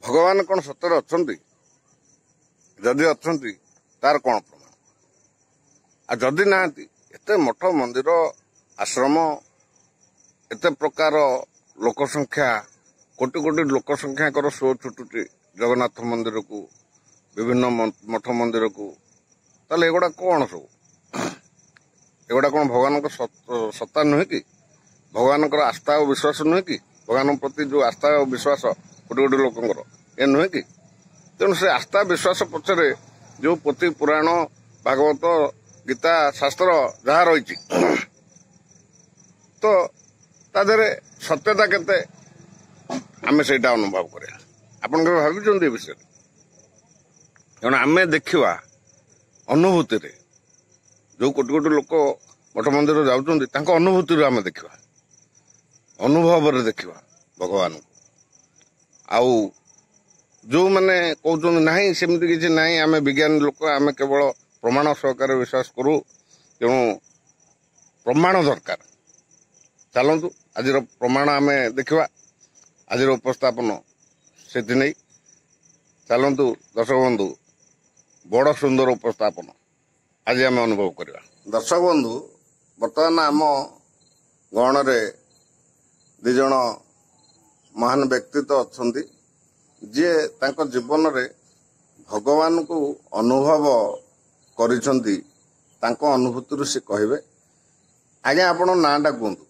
भगवान कौन सतरे अछंती जदि अछंती तार कौन प्रमाण आ जदि नांती एते मठ मंदिर आश्रम एते प्रकार लोक संख्या कोटि कोटि लोक संख्या कर शो छुटुटी जगन्नाथ मंदिर को विभिन्न मठ मंदिर को ताले एगुड़ा कौन सब एगुड़ा कौन भगवान सत्ता नुहे कि भगवान आस्था और विश्वास नुहे कि भगवान प्रति जो आस्था और विश्वास कोटि कोटि लोकंर ए नुहे कि तेणु से आस्था विश्वास पछरे जो पोथी पुराण भागवत गीता शास्त्र जहाँ रही तो तादरे सत्यता केते आम से अनुभव करा आपन के भाभी विषय तेणु आम देखा अनुभूति जो कोटि कोटि लोक मठ मंदिर जाऊँ अनुभूति आम देखा अनुभव देखा भगवान को आउ जो मैंने कहते ना सेमती किसी ना आम विज्ञान लोक आम केवल प्रमाण सहकार विश्वास करूँ तेणु प्रमाण दरकार चलतु आज प्रमाण आम देखा आज उपस्थापन से नहीं चलतु दर्शक बंधु बड़ सुंदर उपस्थापन आज आम अनुभव करवा दर्शक बंधु बर्तमान आम गहन दिज महान व्यक्तित्व अच्छा जी तांको जीवन रे भगवान को अनुभव करिसंती तांको अनुभूति से कहिबे आज्ञा आपण नाटा कहतु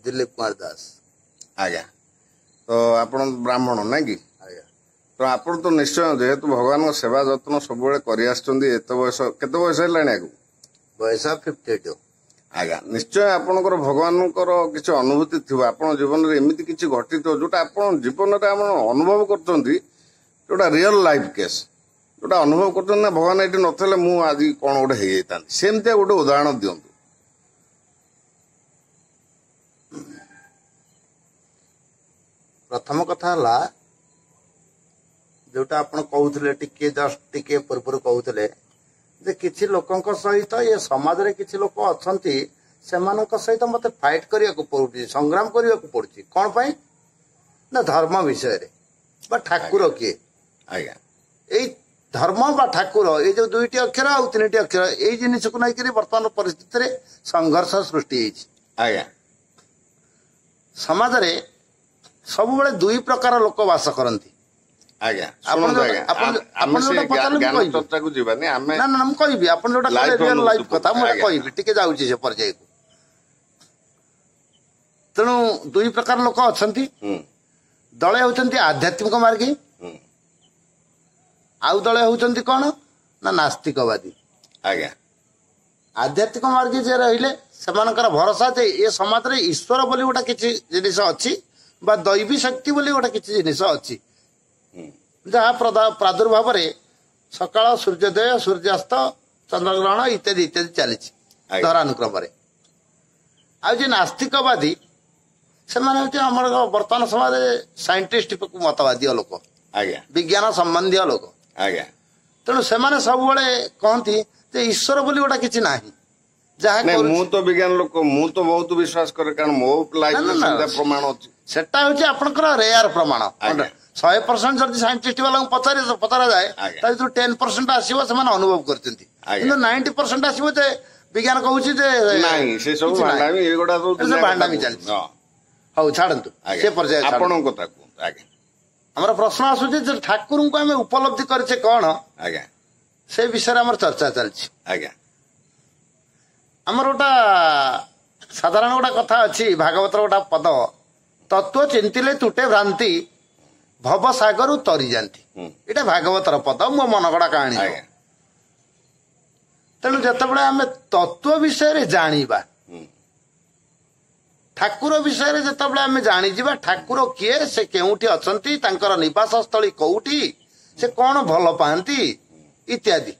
दिलीप कुमार दास आज्ञा तो आपण ब्राह्मण ना कि आज्ञा तो आपण तो निश्चय जेहेतु भगवान सेवा जत्न सब कर एत बयस केते बयस है बयस 52 आज्ञा निश्चय आपणकर भगवान किसी अनुभूति थी आप जीवन में एमती किसी घटी जोटा आप जीवन में अनुभव कर रियल लाइफ केस जोटा अनुभव कर भगवान ये नथिले मु आज कौन गोटे हो सेमती गोटे उदाहरण दिंतु प्रथम कथा जोटा आपण कहते टिके जस्ट टिके पूर्व कहते जे किछि लोकंक सहित ये समाज रे किछि लोक अछंती सेमानक सहित मते फाइट करिया को पड़ुची संग्राम करिया को पड़ुची कोन पई ना धर्म विषय रे बा ठाकुर किए आज्ञा ए धर्म बा ठाकुर ए जो दुईटी अक्षर आ तीनटी अक्षर ए जिनिस को नै करी वर्तमान परिस्थिति रे संघर्ष सृष्टि हेछि आज्ञा समाज रे सब बेले दुई प्रकार लोक वास करंती आज्ञा चर्चा को जीवानी आमे ना ना कहबी आपन जोटा रियल लाइफ कथा मु कहबी टिके जाउची से पर्याय को तेणु दुई प्रकार लोक अछंती दले होचंती आध्यात्मिक मार्गी आउ दले होचंती कोन ना नास्तिकवादी आज्ञा आध्यात्मिक मार्गी जे रहिले सेमानकर भरोसा जे ए समाज रे ईश्वर बोली गोटा किछि जिनिस अछि बा दैवी शक्ति बोली गोटा किछि जिनिस अछि जहाँ प्रादुर्भाव सकाल सूर्योदय सूर्यास्त चंद्रग्रहण इत्यादि इत्यादि चली धरानुक्रम आज नास्तिकवादी से बर्तमान समय साइंटिस्ट मतवादी लोक विज्ञान संबंधी लोक तेणु से सब कहती ईश्वर बोली गोटा किसी ना जहाँ मु तो विज्ञान लोक मु तो बहुत विश्वास करे कारण मो लाइफ प्रमाण अच्छी सेटा हूँ आपंकर रेयर प्रमाण 100% जब साइंटिस्ट वाला पचरा जाए 10% आसो से अनुभव कर 90% आसो विज्ञान कहूँ भांडामी चलती हौ छाड़ू से पर्याय आमर प्रश्न आसूचे ठाकुर को आम उपलब्धि करे कौन से विषय आम चर्चा चलती आमर गोटा साधारण गोटा कथा अच्छी भागवत गोटा पद तत्व चिंतिले तुटे भ्रांति भव सागर तरी जाती ये भागवतर पद मो मन गड़ा कहानी तेणु जिते आम तत्व विषय जाना ठाकुर विषय जिते आम जानीजा ठाकुर किए से केउठी अछंती तांकर निवास स्थली कोउठी से कौन भल पाती इत्यादि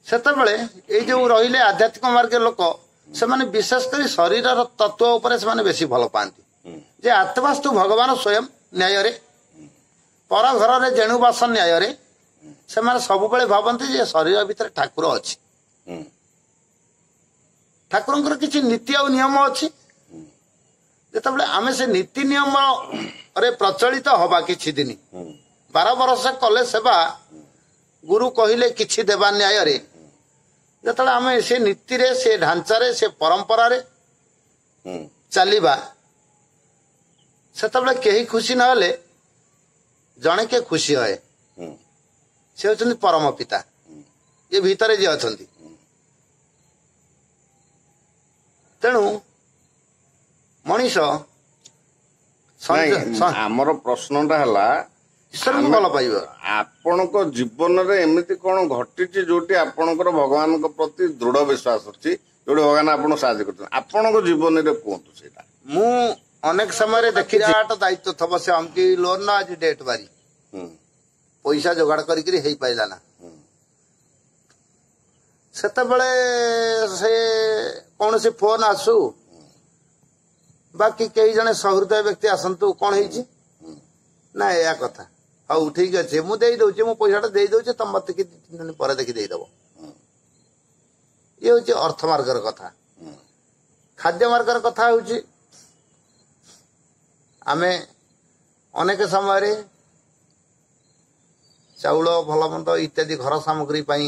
सेतबेले जो रहिले आध्यात्मिक मार्ग लोक से विशेषकर शरीर तत्व उपर से बेसी भल पाती जे आत्मास्तु भगवान स्वयं न्याय रे पर घर रे जेणुबास न्याय रे से सब भावती शरीर भितर ठाकुर अच्छी ठाकुर किसी नीति आ नियम अच्छी ଯେତେବେଳେ ଆମେ ସେ ନୀତି ନିୟମରେ ପ୍ରଚଳିତ ହବା କିଛି ଦିନ 12 ବର୍ଷ କଲେ ସେବା ଗୁରୁ କହିଲେ କିଛି ଦେବା ନ୍ୟାୟରେ ଯେତେବେଳେ ଆମେ ସେ ନୀତିରେ ସେ ଢାଞ୍ଚାରେ ସେ ପରମ୍ପରାରେ ଚାଲିବା ସେତେବେଳେ କେହି ଖୁସି ନହେଲେ ଜଣେ କିଏ ଖୁସି ହଏ ସେ ହେଉଛନ୍ତି ପରମ ପିତା ଏ ଭିତରେ ଯିଏ ଅଛନ୍ତି। ତେଣୁ ମଣିଷ ଆମର ପ୍ରଶ୍ନଟା ହେଲା ଈଶ୍ୱରଙ୍କୁ ଭଲ ପାଇବ। ଆପଣଙ୍କ ଜୀବନରେ ଏମିତି କଣ ଘଟିଛି ଯୋଉଠି ଆପଣଙ୍କର ଭଗବାନଙ୍କ ପ୍ରତି ଦୃଢ ବିଶ୍ୱାସ ଅଛି ଯୋଉଠି ଭଗବାନ ଆପଣଙ୍କୁ ସାହାଯ୍ୟ କରୁଛନ୍ତି ଆପଣଙ୍କ ଜୀବନରେ କୁହନ୍ତୁ ସେଇଟା। ମୁଁ ଅନେକ ସମୟରେ ଦେଖିଛି ଦାୟିତ୍ୱ ଥବ ସେ ଅମକି ଲୋନ ନା ଆଜି ଡେଟ୍ ବାରି ପଇସା ଯୋଗାଡ଼ କରିକିରି ହେଇପାରିଲା ନା ସେତେବେଳେ ସେ କୌଣସି ଫୋନ ଆସୁ ବାକି କେହି ଜଣେ ସହୃଦୟ ବ୍ୟକ୍ତି ଆସନ୍ତୁ କଣ ହେଇଛି ନା ଏୟା କଥା ହଉ ଠିକ ଅଛି ମୁଁ ଦେଇଦଉଛି ମୁଁ ପଇସାଟା ଦେଇଦଉଛି ତମ ମତେ 2-3 ଦିନ ପରେ ଦେଖି ଦେଇଦବ। ଇଏ ହଉଛି ଅର୍ଥ ମାର୍ଗର କଥା। ଖାଦ୍ୟ ମାର୍ଗର କଥା ହଉଛି ଆମେ ଅନେକ ସମୟରେ ଚାଉଳ ଭଲ ମନ୍ଦ ଇତ୍ୟାଦି ଘର ସାମଗ୍ରୀ ପାଇଁ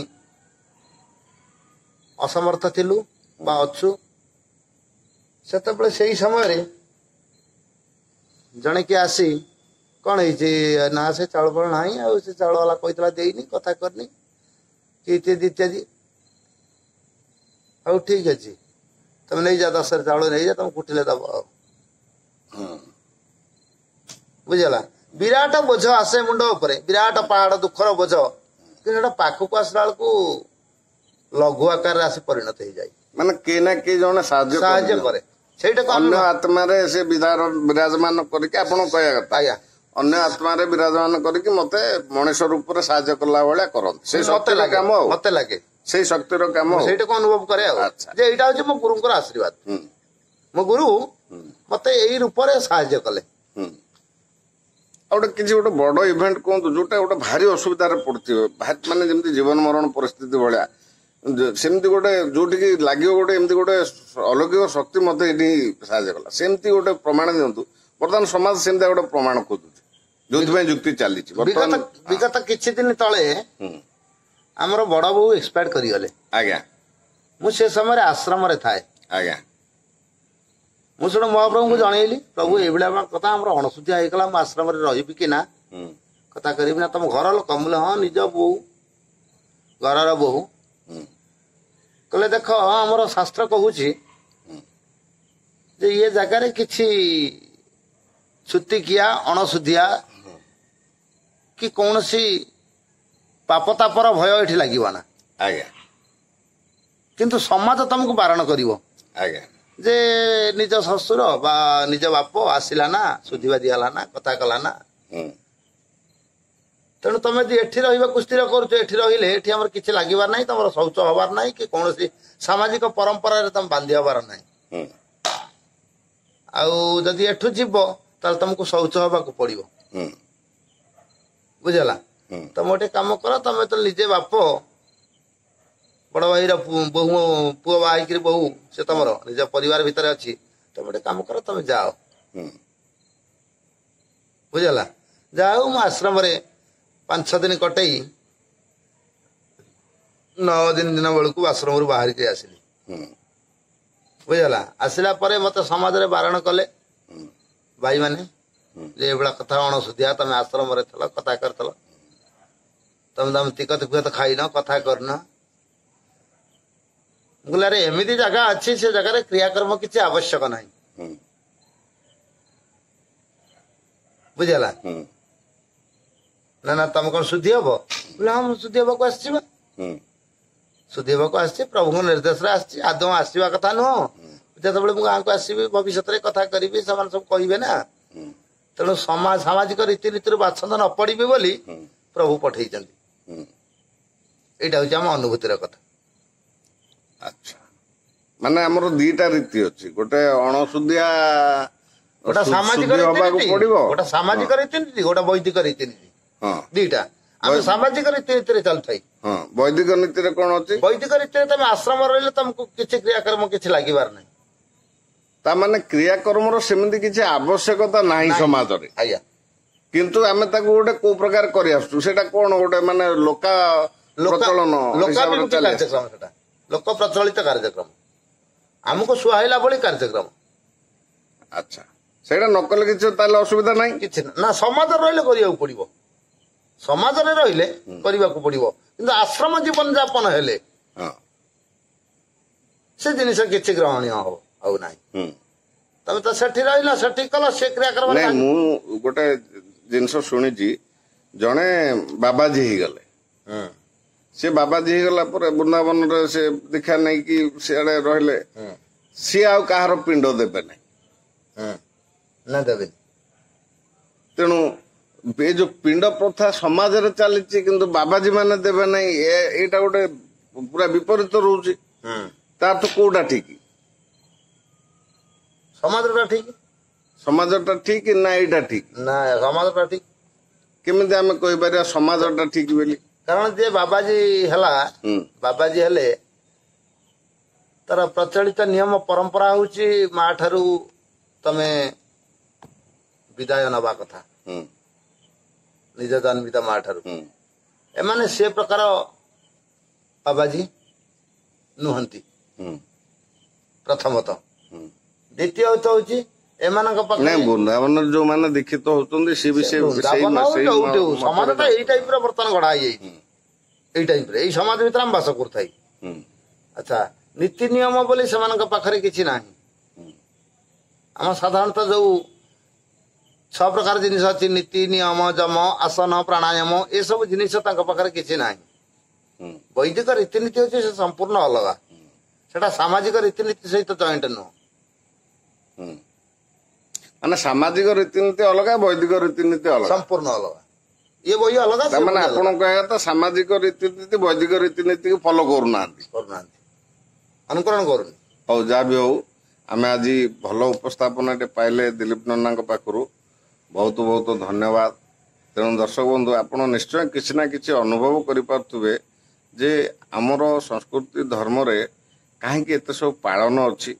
ଅସମର୍ଥ ଥିଲୁ ବା ଅଛୁ ସେତେବେଳେ ସେଇ ସମୟରେ ଜଣେ କିଏ ଆସି କଣ ହେଇଛି ନା ସେ ଚାଉଳ ଫଳ ନାହିଁ ଆଉ ସେ ଚାଉଳ ବାଲା କହିଥିଲା ଦେଇନି କଥା କରିନି କି ଇତ୍ୟାଦି ଇତ୍ୟାଦି ହଉ ଠିକ ଅଛି ତମେ ନେଇଯା 10 ଚାଉଳ ନେଇଯା ତମେ କୁଟିଲେ ଦବ ଆଉ ବୁଝିଲା ବିରାଟ ବୋଝ ଆସେ ମୁଣ୍ଡ ଉପରେ ବିରାଟ ପାହାଡ ଦୁଃଖର ବୋଝ କିନ୍ତୁ ସେଟା ପାଖକୁ ଆସିଲା ବେଳକୁ ଲଘୁ ଆକାରରେ ଆସି ପରିଣତ ହେଇଯାଏ ମାନେ କିଏ ନା କିଏ ଜଣେ ସାହାଯ୍ୟ କରେ ସେଇଟାକୁ ଅନ୍ୟ ଆତ୍ମାରେ ସେ ବିରାଜମାନ କରିକି ଆପଣ କହିବା କଥା ଆଜ୍ଞା ଅନ୍ୟ ଆତ୍ମାରେ ବିରାଜମାନ କରିକି ମତେ ମଣିଷ ରୂପରେ ସାହାଯ୍ୟ କଲା ଭଳିଆ କରନ୍ତି ସେଇ ଶକ୍ତିର କାମ ଆଉ ମତେ ଲାଗେ ସେଇ ଶକ୍ତିର କାମ ସେଇଟାକୁ ଅନୁଭବ କରେ ଆଉ ଯେ ଏଇଟା ହଉଛି ମୋ ଗୁରୁଙ୍କର ଆଶୀର୍ବାଦ ମୋ ଗୁରୁ ମତେ ଏଇ ରୂପରେ ସାହାଯ୍ୟ କଲେ। ଆଉ କିଛି ଗୋଟେ ବଡ ଇଭେଣ୍ଟ କୁହନ୍ତୁ ଯୋଉଟା ଗୋଟେ ଭାରି ଅସୁବିଧାରେ ପଡୁଥିବ ମାନେ ଯେମିତି ଜୀବନ ମରଣ ପରିସ୍ଥିତି ଭଳିଆ ସେମିତି ଗୋଟେ ଯୋଉଠିକି ଲାଗିବ ଗୋଟେ ଏମିତି ଗୋଟେ ଅଲୌକିକ ଶକ୍ତି ମତେ ଏଠି ସାହାଯ୍ୟ କଲା ସେମିତି ଗୋଟେ ପ୍ରମାଣ ଦିଅନ୍ତୁ। ବର୍ତ୍ତମାନ ସମାଜ ସେମିତି ଗୋଟେ ପ୍ରମାଣ ଖୋଜୁଛି ଯୋଉଥିପାଇଁ ଯୁକ୍ତି ଚାଲିଛି। ବିଗତ କିଛି ଦିନ ତଳେ ଆମର ବଡ ବୋଉ ଏକ୍ସପାୟାର୍ଡ କରିଗଲେ। ଆଜ୍ଞା ମୁଁ ସେ ସମୟରେ ଆଶ୍ରମରେ ଥାଏ। ଆଜ୍ଞା ମୁଁ ଶୁଣ ମହାପ୍ରଭୁଙ୍କୁ ଜଣେଇଲି ପ୍ରଭୁ ଏଇଭଳିଆ କଥା ଆମର ଅଣସୁଧିଆ ହେଇଗଲା ମୁଁ ଆଶ୍ରମରେ ରହିବି କି ନା କଥା କରିବି ନା ତମ ଘର ଲୋକ ମୁଁ ହଁ ନିଜ ବୋଉ ଘରର ବୋହୁ କହିଲେ ଦେଖ ଆମର ଶାସ୍ତ୍ର କହୁଛି ଯେ ଇଏ ଜାଗାରେ କିଛି ଛୁତିକିଆ ଅଣସୁଧିଆ କି କୌଣସି ପାପତାପର ଭୟ ଏଠି ଲାଗିବ ନା। ଆଜ୍ଞା କିନ୍ତୁ ସମାଜ ତମକୁ ବାରଣ କରିବ ଆଜ୍ଞା ଯେ ନିଜ ଶ୍ୱଶୁର ବା ନିଜ ବାପ ଆସିଲା ନା ସୁଧିବା ଦିଆଲା ନା କଥା କଲା ନା ତେଣୁ ତମେ ଯଦି ଏଠି ରହିବାକୁ ସ୍ଥିର କରୁଛ ଏଠି ରହିଲେ ଏଠି ଆମର କିଛି ଲାଗିବାର ନାହିଁ ତମର ଶୌଚ ହବାର ନାହିଁ କି କୌଣସି ସାମାଜିକ ପରମ୍ପରାରେ ତମେ ବାନ୍ଧି ହବାର ନାହିଁ ଆଉ ଯଦି ଏଠୁ ଯିବ ତାହେଲେ ତମକୁ ଶୌଚ ହବାକୁ ପଡିବ ବୁଝିଲା ତମେ ଗୋଟେ କାମ କର ତମେ ତ ନିଜେ ବାପ ବଡ ଭାଇର ବୋହୁ ପୁଅ ବାହା ହେଇକିରି ବୋହୁ ସେ ତମର ନିଜ ପରିବାର ଭିତରେ ଅଛି ତମେ ଗୋଟେ କାମ କର ତମେ ଯାଅ ବୁଝିଲା ଯାଉ ମୁଁ ଆଶ୍ରମରେ 5-6 ଦିନ କଟେଇ 9 ଦିନ ବେଳକୁ ଆଶ୍ରମରୁ ବାହାରିକି ଆସିଲି ବୁଝିଲା ଆସିଲା ପରେ ମତେ ସମାଜରେ ବାରଣ କଲେ ଭାଇମାନେ ଯେ ଏଭଳିଆ କଥା ଅଣସୁଧିଆ ତମେ ଆଶ୍ରମରେ ଥିଲ କଥା କରିଥିଲ ତମେ ତିକତ ଫିକତ ଖାଇନ କଥା କରିନ ଗୁଲାରେ ଏମିତି ଜାଗା ଅଛି ସେ ଜାଗାରେ କ୍ରିୟାକର୍ମ କିଛି ଆବଶ୍ୟକ ନାହିଁ ବୁଝିଲା ନା ନା ତମେ କଣ ଶୁଦ୍ଧି ହବ ବୋଲେ ହଁ ମୁଁ ଶୁଦ୍ଧି ହବାକୁ ଆସିଛି ବା ଶୁଦ୍ଧି ହବାକୁ ଆସିଛି ପ୍ରଭୁଙ୍କ ନିର୍ଦ୍ଦେଶରେ ଆସିଛି ଆଦୌ ଆସିବା କଥା ନୁହଁ ଯେତେବେଳେ ମୁଁ ଗାଁକୁ ଆସିବି ଭବିଷ୍ୟତରେ କଥା କରିବି ସେମାନେ ସବୁ କହିବେ ନା ତେଣୁ ସାମାଜିକ ରୀତିନୀତିରୁ ବାଛନ୍ଦ ନ ପଡିବି ବୋଲି ପ୍ରଭୁ ପଠେଇଛନ୍ତି ଏଇଟା ହଉଛି ଆମ ଅନୁଭୂତିର କଥା। ଆଚ୍ଛା ମାନେ ଆମର 2ଟା ରୀତି ଅଛି ଗୋଟେ ଅଣସୁଧିଆ ଗୋଟା ସାମାଜିକ ରୀତିନୀତି ଗୋଟା ସାମାଜିକ ରୀତିନୀତି ଗୋଟା ବୈଦିକ ରୀତିନୀତି 2ଟା ଆମେ ସାମାଜିକ ରୀତିନୀତିରେ ଚାଲୁଥାଇ ବୈଦିକ ନୀତିରେ କଣ ଅଛି ବୈଦିକ ରୀତିରେ ତମେ ଆଶ୍ରମ ରହିଲେ ତମକୁ କିଛି କ୍ରିୟାକର୍ମ କିଛି ଲାଗିବାର ନାହିଁ ତାମାନେ କ୍ରିୟାକର୍ମର ସେମିତି କିଛି ଆବଶ୍ୟକତା ନାହିଁ ସମାଜରେ, ଆଜ୍ଞା କିନ୍ତୁ ଆମେ ତାକୁ ଗୋଟେ କୋଉ ପ୍ରକାର କରି ଆସୁଛୁ, ସେଇଟା କଣ ଗୋଟେ ମାନେ ପ୍ରଚଳନ ହିସାବରେ ଲୋକାଭିମୁଖୀ ଚାଲି ଆସୁଛି। କାର୍ଯ୍ୟକ୍ରମ, ସେଟା ଲୋକ ପ୍ରଚଳିତ କାର୍ଯ୍ୟକ୍ରମ, ଆମକୁ ସୁହାଇଲା ଭଳି କାର୍ଯ୍ୟକ୍ରମ। ଆଚ୍ଛା, ସେଇଟା ନ କଲେ କିଛି ତାହେଲେ ଅସୁବିଧା ନାହିଁ। କିଛି ନା, ସମାଜରେ ରହିଲେ କରିବାକୁ ପଡିବ, ସମାଜରେ ରହିଲେ କରିବାକୁ ପଡିବ, କିନ୍ତୁ ଆଶ୍ରମ ଜୀବନ ଯାପନ ହେଲେ ହଁ ସେ ଜିନିଷ କିଛି ଗ୍ରହଣୀୟ ହବ ଆଉ ନାହିଁ। ହୁଁ ତମେ ତ ସେଠି ରହିଲ, ସେଠି କଲ, ସେ କ୍ରିୟାକର୍ମ ନାଇଁ, ମୁଁ ଗୋଟେ ଜିନିଷ ଶୁଣିଛି, ଜଣେ ବାବାଜୀ ହେଇଗଲେ, ସେ ବାବାଜୀ ହେଇଗଲା ପରେ ବୃନ୍ଦାବନରେ ସେ ଦୀକ୍ଷା ନେଇକି ସିଆଡେ ରହିଲେ, ସିଏ ଆଉ କାହାର ପିଣ୍ଡ ଦେବେ ନାହିଁ। ନା ଦେବେନି। ତେଣୁ ଏ ଯୋଉ ପିଣ୍ଡ ପ୍ରଥା ସମାଜରେ ଚାଲିଛି, କିନ୍ତୁ ବାବାଜୀ ମାନେ ଦେବେ ନାହିଁ, ଏଇଟା ଗୋଟେ ପୁରା ବିପରୀତ ରହୁଛି। ତାର ତ କୋଉଟା ଠିକ? ସମାଜଟା ଠିକ ସମାଜଟା ଠିକ ନା ଏଇଟା ଠିକ? ନା, ସମାଜଟା ଠିକ। କେମିତି ଆମେ କହିପାରିବା ସମାଜଟା ଠିକ ବୋଲି? କାରଣ ଯିଏ ବାବାଜୀ ହେଲା, ବାବାଜୀ ହେଲେ ତାର ପ୍ରଚଳିତ ନିୟମ ପରମ୍ପରା ହଉଛି ମା ଠାରୁ ତମେ ବିଦାୟ ନବା କଥା, ନିଜ ଜନ୍ମିତ ମା ଠାରୁ। ଏମାନେ ସେ ପ୍ରକାର ବାବାଜୀ ନୁହନ୍ତି ପ୍ରଥମତଃ। ଦ୍ୱିତୀୟ ହଉଛି ଏମାନଙ୍କ ପାଖରେ ବୃନ୍ଦାବନରେ ଯୋଉମାନେ ଦୀକ୍ଷିତ ହଉଛନ୍ତି ସେ ବି ସମାଜଟା ଏଇ ଟାଇପର ବର୍ତ୍ତମାନ ଗଢା ହେଇଯାଇଛି, ଏଇ ଟାଇପର ଏଇ ସମାଜ ଭିତରେ ଆମେ ବାସ କରୁଥାଇ। ଆଚ୍ଛା, ନୀତି ନିୟମ ବୋଲି ସେମାନଙ୍କ ପାଖରେ କିଛି ନାହିଁ। ଆମ ସାଧାରଣତଃ ଯୋଉ 6 ପ୍ରକାର ଜିନିଷ ଅଛି, ନୀତି ନିୟମ, ଯମ, ଆସନ, ପ୍ରାଣାୟାମ, ଏସବୁ ଜିନିଷ ତାଙ୍କ ପାଖରେ କିଛି ନାହିଁ। ବୈଦିକ ରୀତିନୀତି ହଉଛି ସେ ସମ୍ପୂର୍ଣ୍ଣ ଅଲଗା, ସେଟା ସାମାଜିକ ରୀତିନୀତି ସହିତ ଜଏଣ୍ଟ ନୁହଁ। ମାନେ ସାମାଜିକ ରୀତିନୀତି ଅଲଗା, ବୈଦିକ ରୀତିନୀତି ଅଲଗା, ସମ୍ପୂର୍ଣ୍ଣ ଅଲଗା। ଇଏ ବହି ଅଲଗା, ମାନେ ଆପଣ କହିବା କଥା ସାମାଜିକ ରୀତିନୀତି ବୈଦିକ ରୀତିନୀତିକୁ ଫଲୋ କରୁନାହାନ୍ତି, ଅନୁକରଣ କରୁନି। ହଉ, ଯାହା ବି ହଉ, ଆମେ ଆଜି ଭଲ ଉପସ୍ଥାପନଟେ ପାଇଲେ ଦିଲ୍ଲୀପ ନନାଙ୍କ ପାଖରୁ, ବହୁତ ବହୁତ ଧନ୍ୟବାଦ। ତେଣୁ ଦର୍ଶକ ବନ୍ଧୁ, ଆପଣ ନିଶ୍ଚୟ କିଛି ନା କିଛି ଅନୁଭବ କରିପାରୁଥିବେ ଯେ ଆମର ସଂସ୍କୃତି ଧର୍ମରେ କାହିଁକି ଏତେ ସବୁ ପାଳନ ଅଛି,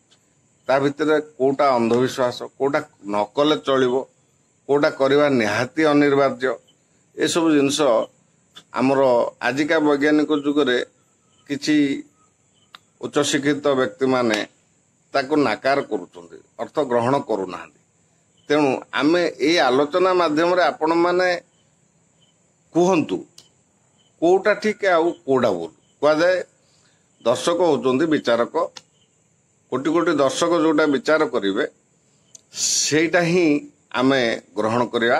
ତା ଭିତରେ କୋଉଟା ଅନ୍ଧବିଶ୍ୱାସ, କୋଉଟା ନ କଲେ ଚଳିବ, କୋଉଟା କରିବା ନିହାତି ଅନିବାର୍ଯ୍ୟ, ଏସବୁ ଜିନିଷ ଆମର ଆଜିକା ବୈଜ୍ଞାନିକ ଯୁଗରେ କିଛି ଉଚ୍ଚଶିକ୍ଷିତ ବ୍ୟକ୍ତିମାନେ ତାକୁ ନାକାର କରୁଛନ୍ତି, ଅର୍ଥ ଗ୍ରହଣ କରୁନାହାନ୍ତି। ତେଣୁ ଆମେ ଏଇ ଆଲୋଚନା ମାଧ୍ୟମରେ ଆପଣମାନେ କୁହନ୍ତୁ କୋଉଟା ଠିକ ଆଉ କୋଉଟା ଭୁଲ। କୁହାଯାଏ ଦର୍ଶକ ହଉଛନ୍ତି ବିଚାରକ, କୋଟି କୋଟି ଦର୍ଶକ ଯୋଉଟା ବିଚାର କରିବେ ସେଇଟା ହିଁ ଆମେ ଗ୍ରହଣ କରିବା।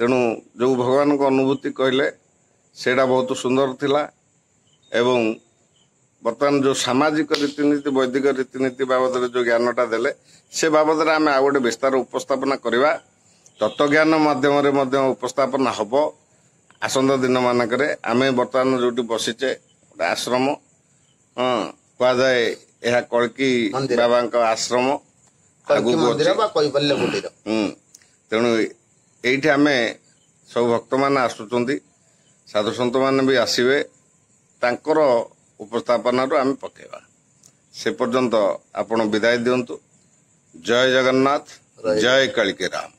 ତେଣୁ ଯୋଉ ଭଗବାନଙ୍କ ଅନୁଭୂତି କହିଲେ ସେଇଟା ବହୁତ ସୁନ୍ଦର ଥିଲା, ଏବଂ ବର୍ତ୍ତମାନ ଯୋଉ ସାମାଜିକ ରୀତିନୀତି, ବୈଦିକ ରୀତିନୀତି ବାବଦରେ ଯୋଉ ଜ୍ଞାନଟା ଦେଲେ, ସେ ବାବଦରେ ଆମେ ଆଉ ଗୋଟେ ବିସ୍ତାର ଉପସ୍ଥାପନା କରିବା। ତତ୍ତ୍ୱଜ୍ଞାନ ମାଧ୍ୟମରେ ମଧ୍ୟ ଉପସ୍ଥାପନା ହବ ଆସନ୍ତା ଦିନ ମାନଙ୍କରେ। ଆମେ ବର୍ତ୍ତମାନ ଯୋଉଠି ବସିଛେ ଗୋଟେ ଆଶ୍ରମ, କୁହାଯାଏ ଏହା କଳ୍କି ବାବାଙ୍କ ଆଶ୍ରମ ଆଗକୁ ଅଛି। ତେଣୁ ଏଇଠି ଆମେ ସବୁ ଭକ୍ତମାନେ ଆସୁଛନ୍ତି, ସାଧୁ ସନ୍ତମାନେ ବି ଆସିବେ, ତାଙ୍କର ଉପସ୍ଥାପନାରୁ ଆମେ ପକେଇବା। ସେ ପର୍ଯ୍ୟନ୍ତ ଆପଣ ବିଦାୟ ଦିଅନ୍ତୁ। ଜୟ ଜଗନ୍ନାଥ, ଜୟ କାଳିକୀ ରାମ।